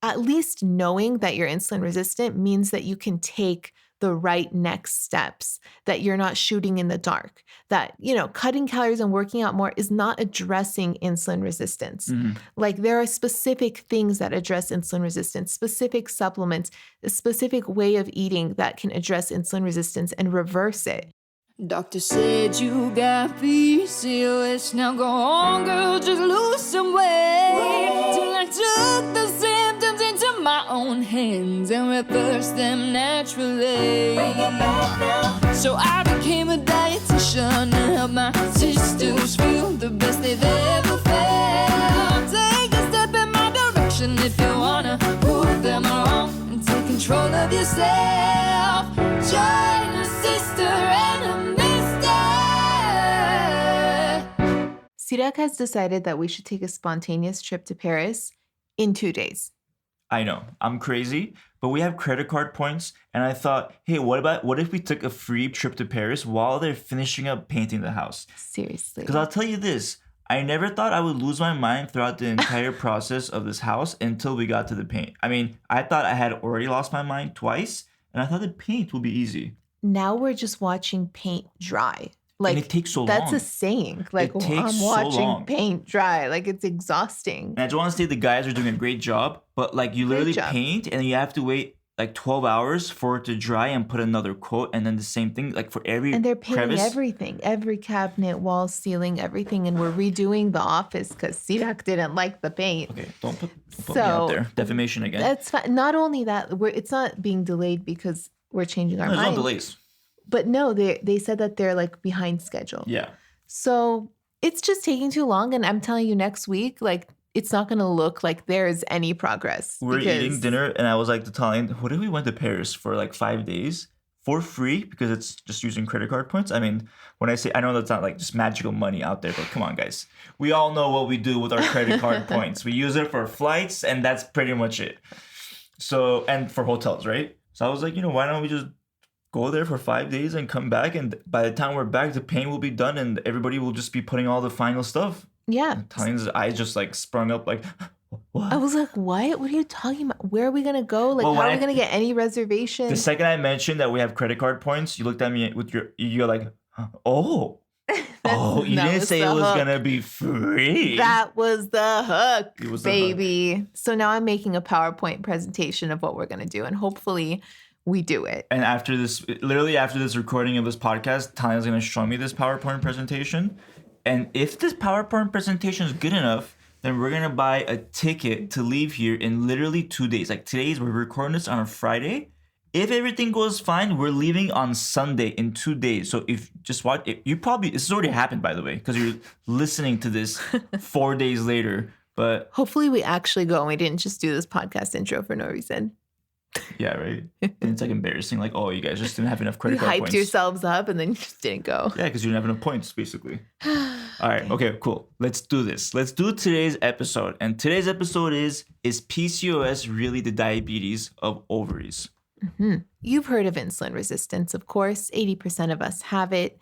at least knowing that you're insulin resistant means that you can take the right next steps, that you're not shooting in the dark, that, cutting calories and working out more is not addressing insulin resistance. Like there are specific things that address insulin resistance, specific supplements, a specific way of eating that can address insulin resistance and reverse it. Doctor said you got PCOS. Now go on, girl, just lose some weight. Till I took the symptoms into my own hands and reversed them naturally. So I became a dietitian to help my sisters feel the best they've ever felt. Take a step in my direction if you wanna prove them wrong and take control of yourself. Join a sister and a Sirak has decided that we should take a spontaneous trip to Paris in 2 days. I know, I'm crazy, but we have credit card points, and I thought, hey, what if we took a free trip to Paris while they're finishing up painting the house? Seriously. Because I'll tell you this, I never thought I would lose my mind throughout the entire process of this house until we got to the paint. I mean, I thought I had already lost my mind twice, and I thought the paint would be easy. Now we're just watching paint dry. Like, and it takes so long. That's a saying. Like, I'm watching paint dry. Like, it's exhausting. And I just want to say the guys are doing a great job, but like you literally paint and you have to wait like 12 hours for it to dry and put another coat, and then the same thing like for every And they're painting crevice. everything, every cabinet, wall, ceiling, everything, and we're redoing the office because Sirak didn't like the paint. Okay, don't put me out there. Defamation again. That's fine. Not only that, it's not being delayed because we're changing our mind. There's no delays. But no, they said that they're like behind schedule. Yeah. So it's just taking too long. And I'm telling you, next week, like, it's not going to look like there's any progress. We're eating dinner, and I was like to Tallene, what if we went to Paris for like 5 days for free because it's just using credit card points? I mean, when I say, I know that's not like just magical money out there, but come on, guys. We all know what we do with our credit card points. We use it for flights, and that's pretty much it. So, and for hotels, right? So I was like, why don't we just go there for 5 days and come back, and by the time we're back, the paint will be done and everybody will just be putting all the final stuff. Yeah. Tallene's eyes just like sprung up like, what? I was like, what? What are you talking about? Where are we going to go? Like, how are we going to get any reservations? The second I mentioned that we have credit card points, you looked at me with you're like, oh. You didn't say it was going to be free. That was the hook, baby. So now I'm making a PowerPoint presentation of what we're going to do, and hopefully we do it. And after this recording of this podcast, Tanya's going to show me this PowerPoint presentation. And if this PowerPoint presentation is good enough, then we're going to buy a ticket to leave here in literally 2 days. Like we're recording this on a Friday. If everything goes fine, we're leaving on Sunday in 2 days. So if just watch, this has already happened, by the way, because you're listening to this 4 days later. But hopefully we actually go and we didn't just do this podcast intro for no reason. Yeah, right. And it's like embarrassing. Like, oh, you guys just didn't have enough credit card points. You hyped yourselves up and then you just didn't go. Yeah, because you didn't have enough points, basically. All right. Okay, cool. Let's do this. Let's do today's episode. And today's episode is PCOS really the diabetes of ovaries? Mm-hmm. You've heard of insulin resistance, of course. 80% of us have it.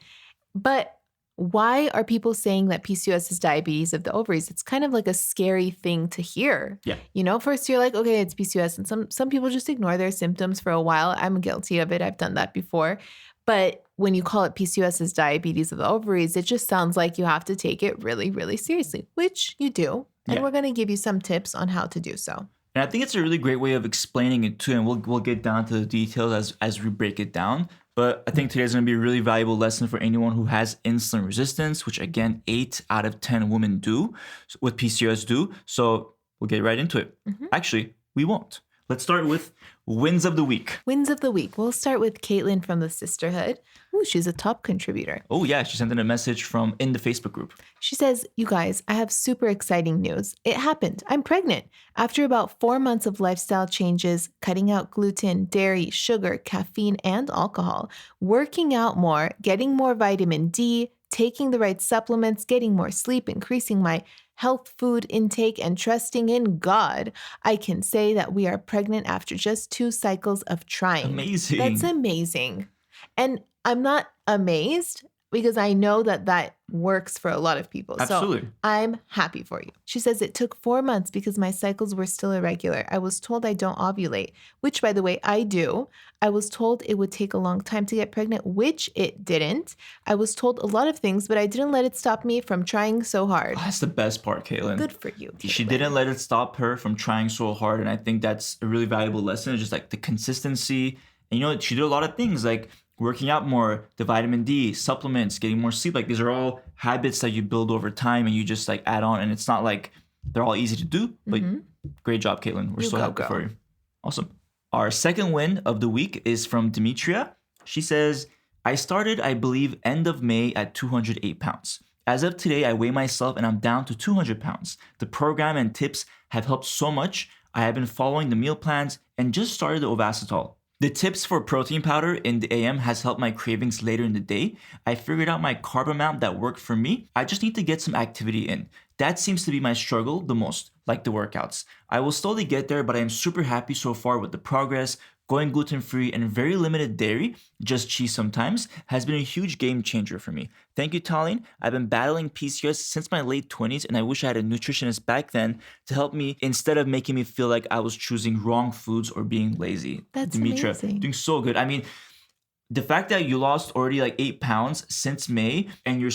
But why are people saying that PCOS is diabetes of the ovaries? It's kind of like a scary thing to hear. Yeah. First you're like, okay, it's PCOS. And some people just ignore their symptoms for a while. I'm guilty of it. I've done that before. But when you call it PCOS as diabetes of the ovaries, it just sounds like you have to take it really, really seriously, which you do. And we're going to give you some tips on how to do so. And I think it's a really great way of explaining it too. And we'll get down to the details as we break it down. But I think today's going to be a really valuable lesson for anyone who has insulin resistance, which again, 8 out of 10 women with PCOS do. So we'll get right into it. Mm-hmm. Actually, we won't. Let's start with wins of the week. Wins of the week. We'll start with Caitlin from the Sisterhood. Ooh, she's a top contributor. Oh, yeah. She sent in a message in the Facebook group. She says, you guys, I have super exciting news. It happened. I'm pregnant. After about 4 months of lifestyle changes, cutting out gluten, dairy, sugar, caffeine, and alcohol, working out more, getting more vitamin D, taking the right supplements, getting more sleep, increasing my health food intake, and trusting in God, I can say that we are pregnant after just 2 cycles of trying. Amazing. That's amazing. And I'm not amazed, because I know that that works for a lot of people. Absolutely. So I'm happy for you. She says it took 4 months because my cycles were still irregular. I was told I don't ovulate, which by the way, I do. I was told it would take a long time to get pregnant, which it didn't. I was told a lot of things, but I didn't let it stop me from trying so hard. Oh, that's the best part, Caitlin. Good for you. She Caitlin. didn't let it stop her from trying so hard. And I think that's a really valuable lesson. It's just like the consistency. And she did a lot of things like working out more, the vitamin D, supplements, getting more sleep. Like these are all habits that you build over time and you just like add on. And it's not like they're all easy to do, but great job, Caitlin. We're so happy for you. Awesome. Our second win of the week is from Demetria. She says, I started, I believe, end of May at 208 pounds. As of today, I weigh myself and I'm down to 200 pounds. The program and tips have helped so much. I have been following the meal plans and just started the Ovasitol. The tips for protein powder in the AM has helped my cravings later in the day. I figured out my carb amount that worked for me. I just need to get some activity in. That seems to be my struggle the most, like the workouts. I will slowly get there, but I am super happy so far with the progress. Going gluten-free and very limited dairy, just cheese sometimes, has been a huge game changer for me. Thank you, Talene. I've been battling PCOS since my late 20s, and I wish I had a nutritionist back then to help me instead of making me feel like I was choosing wrong foods or being lazy. That's Demetria, amazing. doing so good. I mean, the fact that you lost already like 8 pounds since May and you're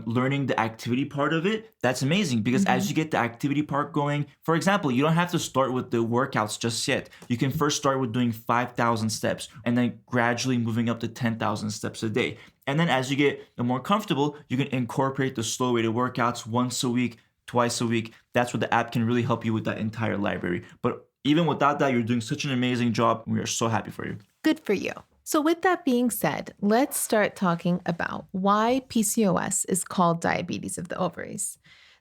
learning the activity part of it, that's amazing because as you get the activity part going, for example, you don't have to start with the workouts just yet. You can first start with doing 5,000 steps and then gradually moving up to 10,000 steps a day. And then as you get more comfortable, you can incorporate the slow weighted workouts once a week, twice a week. That's where the app can really help you with that entire library. But even without that, you're doing such an amazing job. We are so happy for you. Good for you. So with that being said, let's start talking about why PCOS is called diabetes of the ovaries.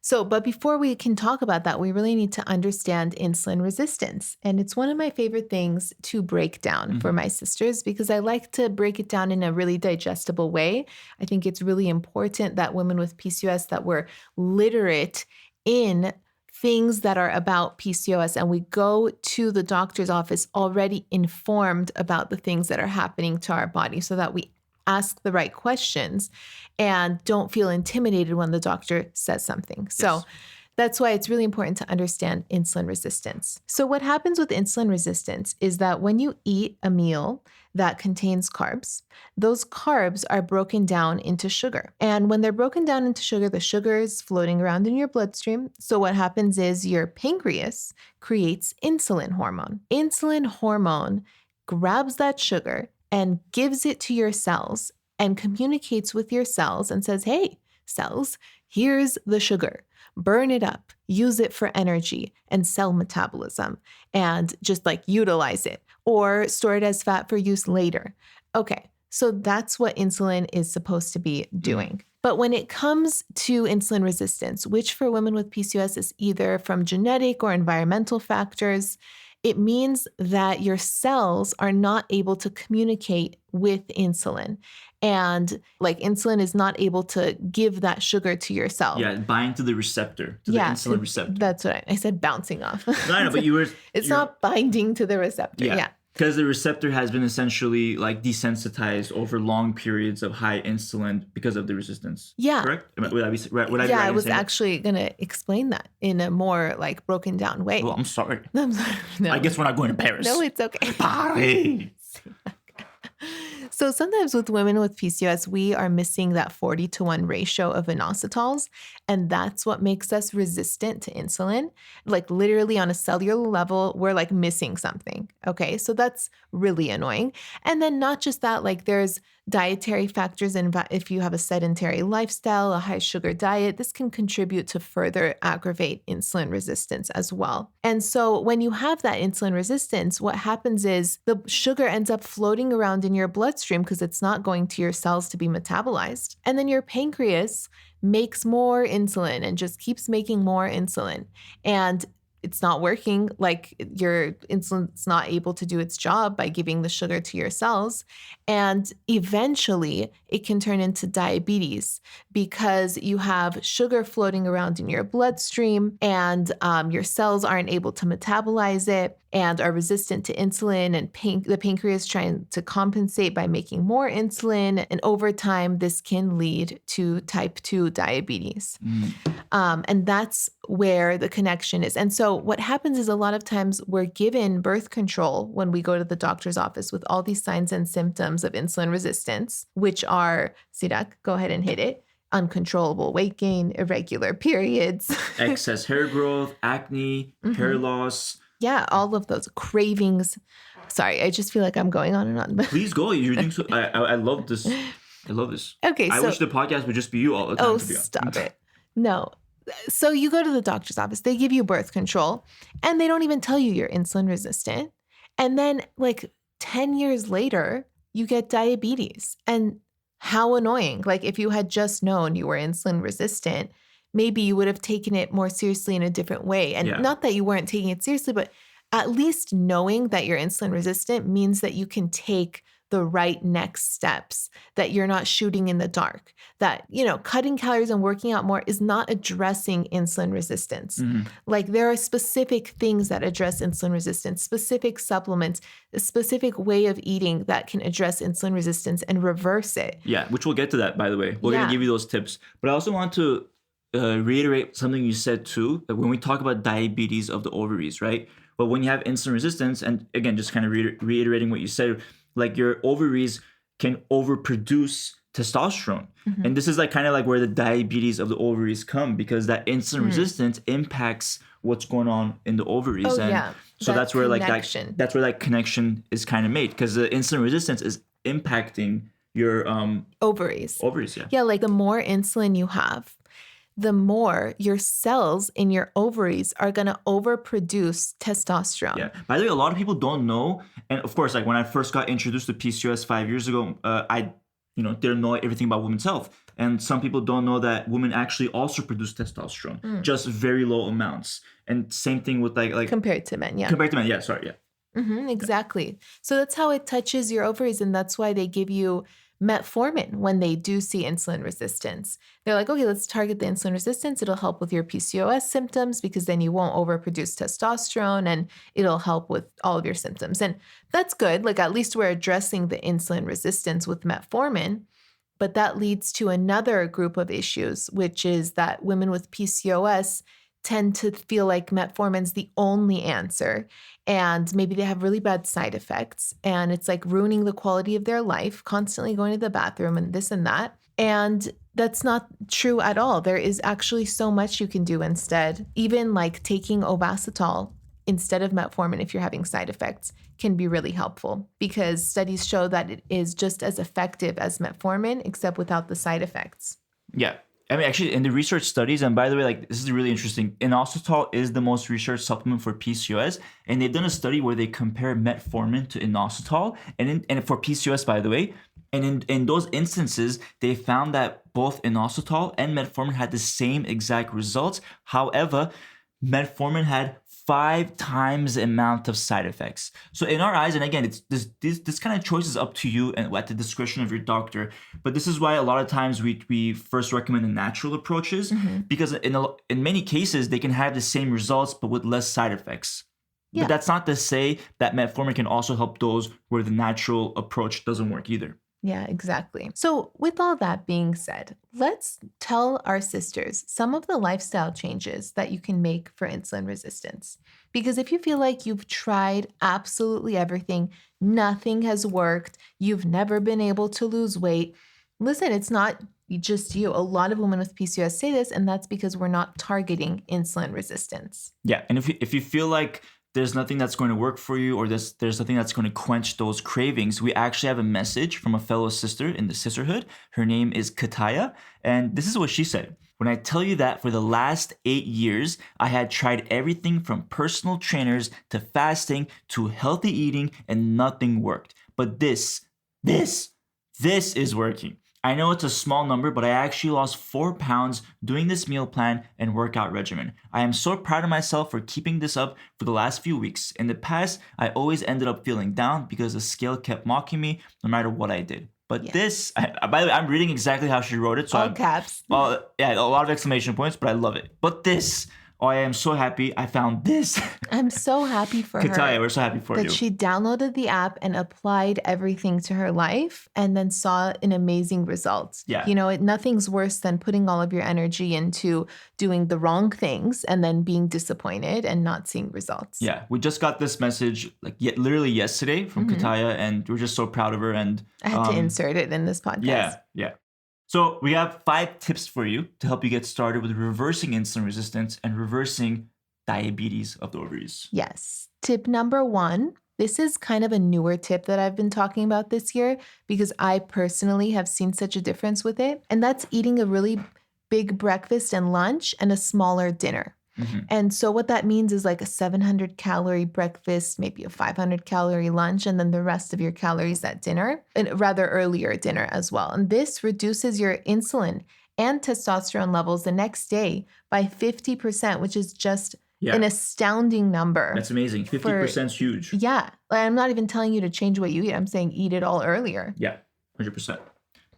But before we can talk about that, we really need to understand insulin resistance. And it's one of my favorite things to break down for my sisters because I like to break it down in a really digestible way. I think it's really important that women with PCOS that we're literate in things that are about PCOS and we go to the doctor's office already informed about the things that are happening to our body so that we ask the right questions and don't feel intimidated when the doctor says something. Yes. So that's why it's really important to understand insulin resistance. So what happens with insulin resistance is that when you eat a meal that contains carbs, those carbs are broken down into sugar. And when they're broken down into sugar, the sugar is floating around in your bloodstream. So what happens is your pancreas creates insulin hormone. Insulin hormone grabs that sugar and gives it to your cells and communicates with your cells and says, hey, cells, here's the sugar. Burn it up, use it for energy and cell metabolism, and just like utilize it or store it as fat for use later. Okay, so that's what insulin is supposed to be doing. But when it comes to insulin resistance, which for women with PCOS is either from genetic or environmental factors, it means that your cells are not able to communicate with insulin. And like insulin is not able to give that sugar to your cell. Yeah, bind to the receptor, to the insulin receptor. That's what I said, bouncing off. No, but you were... It's not binding to the receptor. Yeah. Because the receptor has been essentially like desensitized over long periods of high insulin because of the resistance. Yeah. Correct? Would I be right? I was actually going to explain that in a more like broken down way. Well, I'm sorry. I'm sorry. No. I guess we're not going to Paris. No, it's okay. Paris. So sometimes with women with PCOS, we are missing that 40-to-1 ratio of inositols, and that's what makes us resistant to insulin. Like literally on a cellular level, we're like missing something. Okay, so that's really annoying. And then not just that, like there's dietary factors, and if you have a sedentary lifestyle, a high sugar diet, this can contribute to further aggravate insulin resistance as well. And so when you have that insulin resistance, what happens is the sugar ends up floating around in your bloodstream because it's not going to your cells to be metabolized. And then your pancreas makes more insulin and just keeps making more insulin. And it's not working, like your insulin's not able to do its job by giving the sugar to your cells. And eventually it can turn into diabetes because you have sugar floating around in your bloodstream and your cells aren't able to metabolize it and are resistant to insulin, and the pancreas trying to compensate by making more insulin. And over time, this can lead to type 2 diabetes. And that's where the connection is. And so what happens is a lot of times we're given birth control when we go to the doctor's office with all these signs and symptoms of insulin resistance, which are, Sirak, go ahead and hit it, uncontrollable weight gain, irregular periods, excess hair growth, acne, hair loss. Yeah, all of those cravings. Sorry, I just feel like I'm going on and on. Please go. You're doing so. I love this. I love this. Okay, I wish the podcast would just be you all the time. Oh, stop it. No. So you go to the doctor's office, they give you birth control, and they don't even tell you you're insulin resistant. And then like 10 years later, you get diabetes. And how annoying. Like if you had just known you were insulin resistant, maybe you would have taken it more seriously in a different way. And not that you weren't taking it seriously, but at least knowing that you're insulin resistant means that you can take the right next steps, that you're not shooting in the dark, that, you know, cutting calories and working out more is not addressing insulin resistance. Like there are specific things that address insulin resistance, specific supplements, a specific way of eating that can address insulin resistance and reverse it. Yeah, which we'll get to that, by the way. We're going to give you those tips. But I also want to reiterate something you said too, that when we talk about diabetes of the ovaries, right? But when you have insulin resistance, and again, just kind of reiterating what you said, like your ovaries can overproduce testosterone. And this is like kind of like where the diabetes of the ovaries come, because that insulin resistance impacts what's going on in the ovaries. So that's where that's where that connection is kind of made, because the insulin resistance is impacting your ovaries. Ovaries, Yeah, like the more insulin you have, the more your cells in your ovaries are going to overproduce testosterone. Yeah. By the way, a lot of people don't know. And of course, like when I first got introduced to PCOS 5 years ago, I didn't know everything about women's health. And some people don't know that women actually also produce testosterone, just very low amounts. And same thing with like compared to men, Compared to men, yeah, sorry, yeah. Exactly. So that's how it touches your ovaries. And that's why they give you metformin when they do see insulin resistance. They're like, okay, let's target the insulin resistance. It'll help with your PCOS symptoms because then you won't overproduce testosterone and it'll help with all of your symptoms. And that's good. Like at least we're addressing the insulin resistance with metformin. But that leads to another group of issues, which is that women with PCOS tend to feel like metformin's the only answer. And maybe they have really bad side effects. And it's like ruining the quality of their life, constantly going to the bathroom and this and that. And that's not true at all. There is actually so much you can do instead. Even like taking Ovasitol instead of metformin if you're having side effects can be really helpful, because studies show that it is just as effective as metformin, except without the side effects. Yeah. I mean, actually, in the research studies, and by the way, like this is really interesting. Inositol is the most researched supplement for PCOS, and they've done a study where they compare metformin to inositol, and for PCOS, by the way, and in those instances, they found that both inositol and metformin had the same exact results. However, metformin had 5 times the amount of side effects. So in our eyes, and again, it's this kind of choice is up to you and at the discretion of your doctor. But this is why a lot of times we first recommend the natural approaches, because in many cases they can have the same results but with less side effects. Yeah. But that's not to say that metformin can also help those where the natural approach doesn't work either. Yeah, exactly. So with all that being said, let's tell our sisters some of the lifestyle changes that you can make for insulin resistance. Because if you feel like you've tried absolutely everything, nothing has worked, you've never been able to lose weight, listen, it's not just you. A lot of women with PCOS say this, and that's because we're not targeting insulin resistance. Yeah, and if you feel like there's nothing that's going to work for you, or there's nothing that's going to quench those cravings, we actually have a message from a fellow sister in the sisterhood. Her name is Kataya, and this is what she said. When I tell you that for the last 8 years, I had tried everything from personal trainers to fasting to healthy eating, and nothing worked. But this is working. I know it's a small number, but I actually lost 4 pounds doing this meal plan and workout regimen. I am so proud of myself for keeping this up for the last few weeks. In the past, I always ended up feeling down because the scale kept mocking me no matter what I did. But this, by the way, I'm reading exactly how she wrote it. So All caps. Yeah, a lot of exclamation points, but I love it. But this, oh, I am so happy I found this. I'm so happy for Kataya, her we're so happy for that you. she downloaded the app and applied everything to her life and then saw an amazing result. Yeah. You know, nothing's worse than putting all of your energy into doing the wrong things and then being disappointed and not seeing results. Yeah, we just got this message literally yesterday from Kataya, and we're just so proud of her. And I had to insert it in this podcast. Yeah. So we have 5 tips for you to help you get started with reversing insulin resistance and reversing diabetes of the ovaries. Yes. Tip number 1. This is kind of a newer tip that I've been talking about this year because I personally have seen such a difference with it. And that's eating a really big breakfast and lunch and a smaller dinner. And so what that means is like a 700 calorie breakfast, maybe a 500 calorie lunch, and then the rest of your calories at dinner, and rather earlier dinner as well. And this reduces your insulin and testosterone levels the next day by 50%, which is just an astounding number. That's amazing. 50% is huge. Yeah. I'm not even telling you to change what you eat. I'm saying eat it all earlier. Yeah, 100%.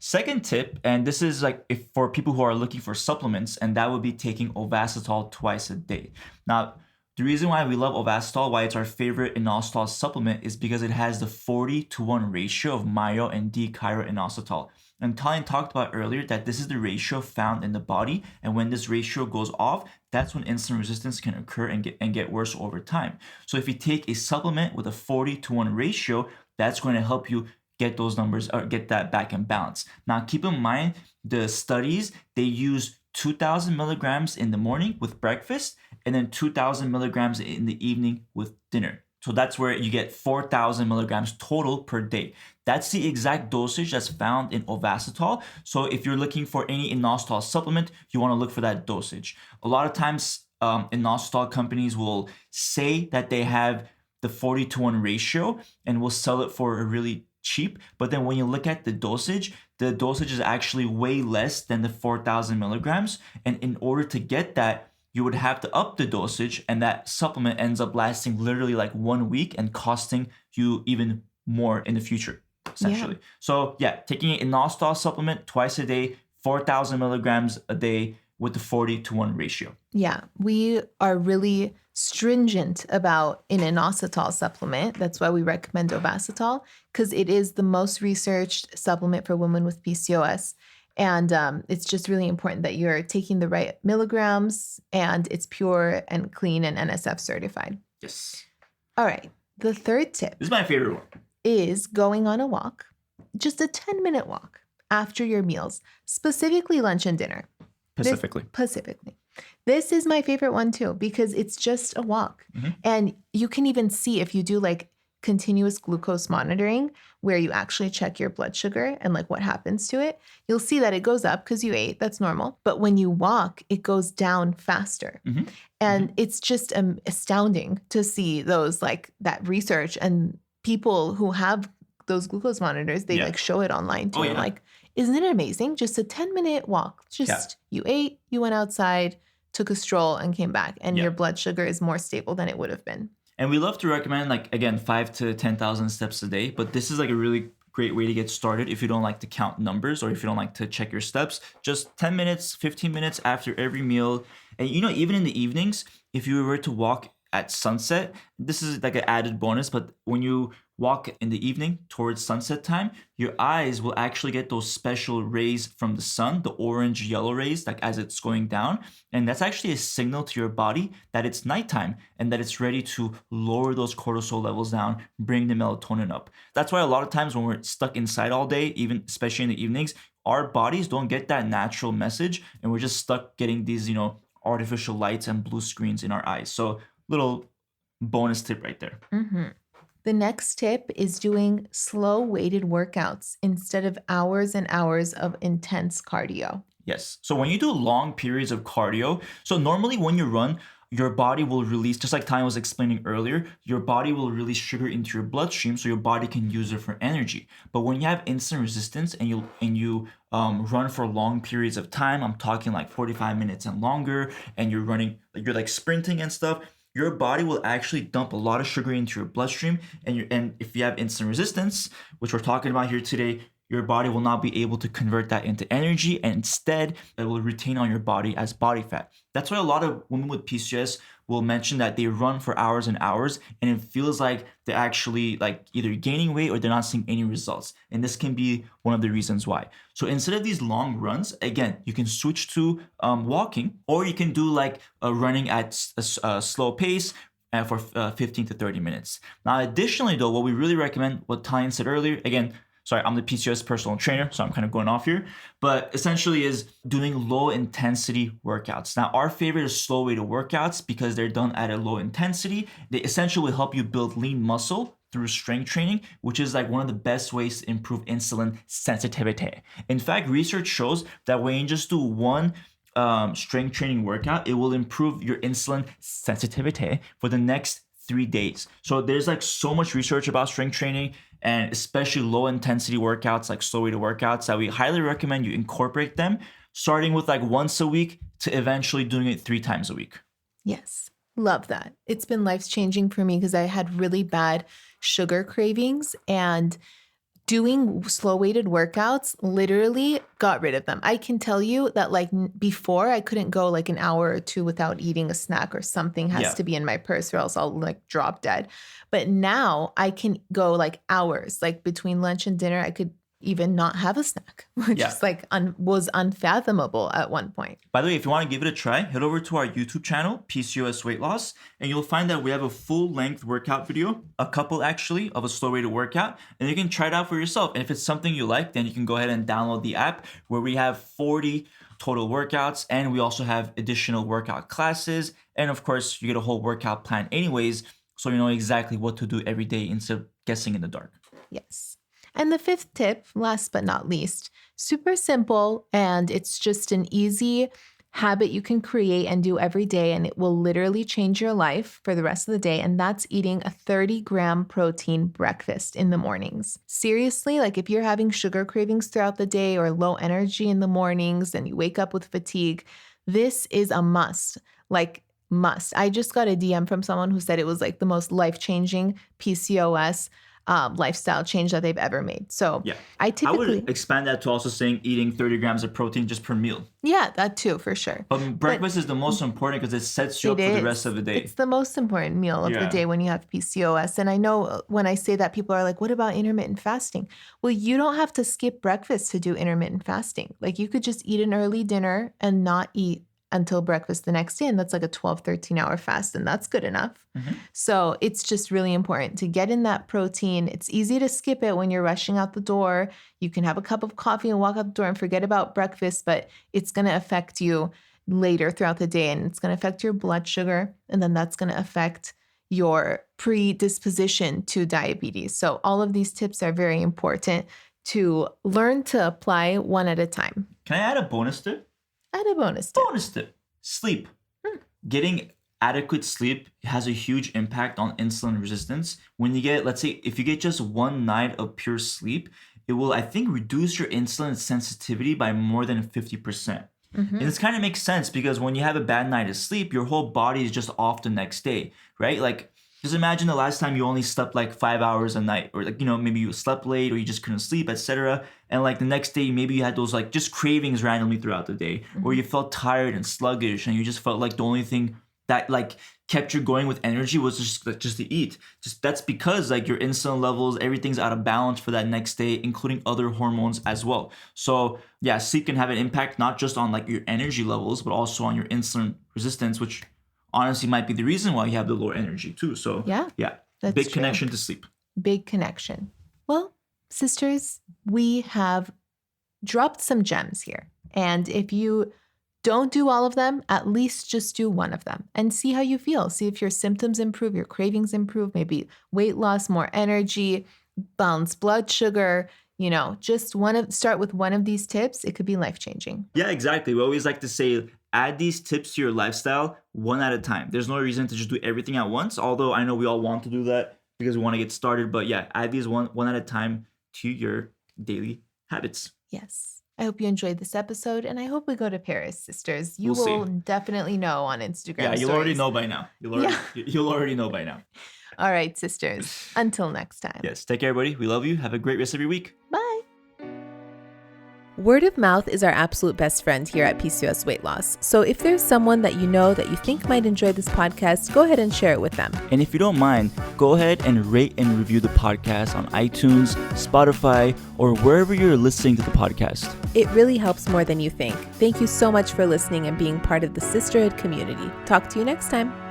Second tip, and this is like if for people who are looking for supplements, and that would be taking ovasitol twice a day. Now, the reason why we love ovasitol, why it's our favorite inositol supplement, is because it has the 40-to-1 ratio of myo and D-chiroinositol. And Talian talked about earlier that this is the ratio found in the body, and when this ratio goes off, that's when insulin resistance can occur and get worse over time. So if you take a supplement with a 40-to-1 ratio, that's going to help you get those numbers or get that back in balance. Now, keep in mind the studies, they use 2,000 milligrams in the morning with breakfast and then 2,000 milligrams in the evening with dinner. So that's where you get 4,000 milligrams total per day. That's the exact dosage that's found in ovasitol. So if you're looking for any inositol supplement, you want to look for that dosage. A lot of times, inositol companies will say that they have the 40-to-1 ratio and will sell it for a really cheap, but then when you look at the dosage is actually way less than the 4,000 milligrams. And in order to get that, you would have to up the dosage, and that supplement ends up lasting literally like 1 week and costing you even more in the future, essentially. Yeah. So taking an inositol supplement twice a day, 4,000 milligrams a day with the 40-to-1 ratio. Yeah, we are really stringent about an inositol supplement. That's why we recommend ovasitol, because it is the most researched supplement for women with PCOS. And it's just really important that you're taking the right milligrams and it's pure and clean and NSF certified. Yes. All right. The third tip. This is my favorite one. Is going on a walk, just a 10-minute walk after your meals, specifically lunch and dinner. Specifically. This is my favorite one too, because it's just a walk. And you can even see if you do like continuous glucose monitoring, where you actually check your blood sugar and like what happens to it, you'll see that it goes up because you ate. That's normal. But when you walk, it goes down faster. And it's just astounding to see those like that research, and people who have those glucose monitors, they like show it online too. Like, isn't it amazing? Just a 10-minute walk. You ate, you went outside, took a stroll and came back, and your blood sugar is more stable than it would have been. And we love to recommend, like, again, 5 to 10,000 steps a day. But this is like a really great way to get started if you don't like to count numbers or if you don't like to check your steps. Just 10 minutes, 15 minutes after every meal. And, you know, even in the evenings, if you were to walk at sunset, this is like an added bonus, but when you walk in the evening towards sunset time, your eyes will actually get those special rays from the sun, the orange yellow rays, like as it's going down. And that's actually a signal to your body that it's nighttime and that it's ready to lower those cortisol levels down, bring the melatonin up. That's why a lot of times when we're stuck inside all day, even especially in the evenings, our bodies don't get that natural message, and we're just stuck getting these, you know, artificial lights and blue screens in our eyes. So little bonus tip right there. The next tip is doing slow weighted workouts instead of hours and hours of intense cardio. Yes. So when you do long periods of cardio, so normally when you run, your body will release, just like Tanya was explaining earlier, your body will release sugar into your bloodstream so your body can use it for energy. But when you have insulin resistance and you run for long periods of time, I'm talking like 45 minutes and longer, and you're like sprinting and stuff, your body will actually dump a lot of sugar into your bloodstream. And if you have insulin resistance, which we're talking about here today, your body will not be able to convert that into energy, and instead it will retain on your body as body fat. That's why a lot of women with PCOS will mention that they run for hours and hours and it feels like they're actually like either gaining weight or they're not seeing any results. And this can be one of the reasons why. So instead of these long runs, again, you can switch to walking, or you can do like running at a slow pace for 15 to 30 minutes. Now, additionally though, what we really recommend, what Tanya said earlier, again, sorry, I'm the PCOS personal trainer, so I'm kind of going off here, but essentially is doing low intensity workouts. Now, our favorite is slow weighted workouts because they're done at a low intensity. They essentially will help you build lean muscle through strength training, which is like one of the best ways to improve insulin sensitivity. In fact, research shows that when you just do one strength training workout, it will improve your insulin sensitivity for the next 3 days. So there's like so much research about strength training, and especially low intensity workouts like slow weighted workouts, that we highly recommend you incorporate them, starting with like once a week to eventually doing it 3 times a week. Yes. Love that. It's been life-changing for me because I had really bad sugar cravings, and doing slow weighted workouts literally got rid of them. I can tell you that like before I couldn't go like an hour or two without eating a snack, or something has to be in my purse or else I'll like drop dead. But now I can go like hours, like between lunch and dinner, I could even not have a snack, which is like was unfathomable at one point. By the way, if you want to give it a try, head over to our YouTube channel, PCOS Weight Loss, and you'll find that we have a full-length workout video, a couple actually, of a slow-weighted workout, and you can try it out for yourself. And if it's something you like, then you can go ahead and download the app, where we have 40 total workouts, and we also have additional workout classes, and of course, you get a whole workout plan anyways, so you know exactly what to do every day instead of guessing in the dark. Yes. And the 5th tip, last but not least, super simple, and it's just an easy habit you can create and do every day, and it will literally change your life for the rest of the day, and that's eating a 30-gram protein breakfast in the mornings. Seriously, like if you're having sugar cravings throughout the day or low energy in the mornings and you wake up with fatigue, this is a must. Like must. I just got a DM from someone who said it was like the most life-changing PCOS lifestyle change that they've ever made. So yeah, I would expand that to also saying eating 30 grams of protein just per meal. Yeah, that too, for sure. But breakfast is the most important because it sets you up for the rest of the day. It's the most important meal of the day when you have PCOS. And I know when I say that, people are like, what about intermittent fasting? Well, you don't have to skip breakfast to do intermittent fasting. Like you could just eat an early dinner and not eat until breakfast the next day. And that's like a 12, 13-hour fast. And that's good enough. Mm-hmm. So it's just really important to get in that protein. It's easy to skip it when you're rushing out the door. You can have a cup of coffee and walk out the door and forget about breakfast, but it's going to affect you later throughout the day. And it's going to affect your blood sugar. And then that's going to affect your predisposition to diabetes. So all of these tips are very important to learn to apply one at a time. Can I add a bonus tip? Add a bonus tip. Bonus tip. Sleep. Getting adequate sleep has a huge impact on insulin resistance. When you get, let's say, if you get just one night of pure sleep, it will, I think, reduce your insulin sensitivity by more than 50%. Mm-hmm. And this kind of makes sense because when you have a bad night of sleep, your whole body is just off the next day, right? Like, just imagine the last time you only slept like 5 hours a night, or like, you know, maybe you slept late or you just couldn't sleep, etc. And like the next day, maybe you had those like just cravings randomly throughout the day, or you felt tired and sluggish and you just felt like the only thing that like kept you going with energy was just to eat. Just that's because like your insulin levels, everything's out of balance for that next day, including other hormones as well. So yeah, sleep can have an impact not just on like your energy levels, but also on your insulin resistance, which honestly might be the reason why you have the lower energy too. So yeah, that's big true. Connection to sleep. Big connection. Well, sisters, we have dropped some gems here. And if you don't do all of them, at least just do one of them and see how you feel. See if your symptoms improve, your cravings improve, maybe weight loss, more energy, balanced blood sugar, just start with one of these tips. It could be life-changing. Yeah, exactly. We always like to say, add these tips to your lifestyle one at a time. There's no reason to just do everything at once, although I know we all want to do that because we want to get started. But yeah, add these one at a time to your daily habits. Yes. I hope you enjoyed this episode, and I hope we go to Paris, sisters. You We'll will definitely know on Instagram. Yeah, you'll already know by now. You'll already know by now. All right, sisters. Until next time. Yes. Take care, everybody. We love you. Have a great rest of your week. Bye. Word of mouth is our absolute best friend here at PCOS Weight Loss. So if there's someone that you think might enjoy this podcast, go ahead and share it with them. And if you don't mind, go ahead and rate and review the podcast on iTunes, Spotify, or wherever you're listening to the podcast. It really helps more than you think. Thank you so much for listening and being part of the sisterhood community. Talk to you next time.